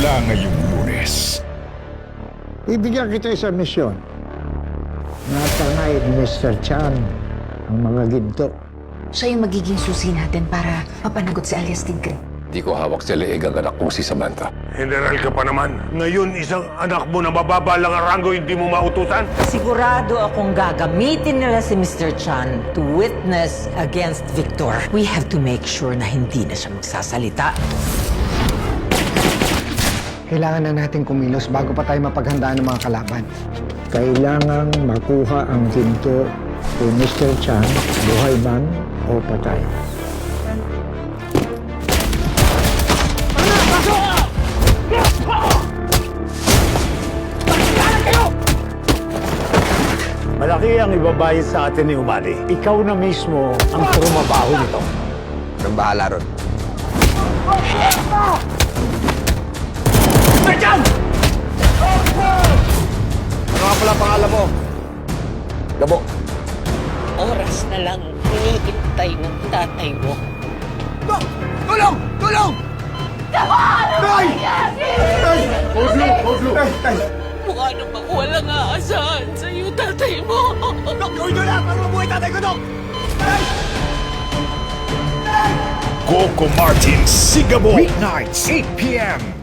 Magsimula ngayong Lunes. Ibigyan kita isang misyon. Natangay ni Mr. Chan ang mga ginto. Siya yung magiging susi natin para mapanagot si alias Tigre. Di ko hawak sa leeg ang anak kong si Samantha. General ka pa naman. Ngayon, isang anak mo na mababa lang ang ranggo, hindi mo mautusan? Sigurado akong gagamitin nila si Mr. Chan to witness against Victor. We have to make sure na hindi na siya magsasalita. Kailangan na natin kumilos bago pa tayo mapaghandaan ng mga kalaban. Kailangang makuha ang ginto kay Mr. Chan, buhay man o patay. Malaki ang ibabayad sa atin ni Umali. Ikaw na mismo ang trumabaho nito. Anong bahala ron? Ano nga pala pangalan mo? Gabo. Oras na lang hinihintay ng tatay mo. Tulong! Tulong! Mukha namang walang aasahan sa'yo, tatay mo. Gawin nyo lang para mabuhay tatay ko, Dok! Coco Martin Sigabo. Weeknights, 8 p.m.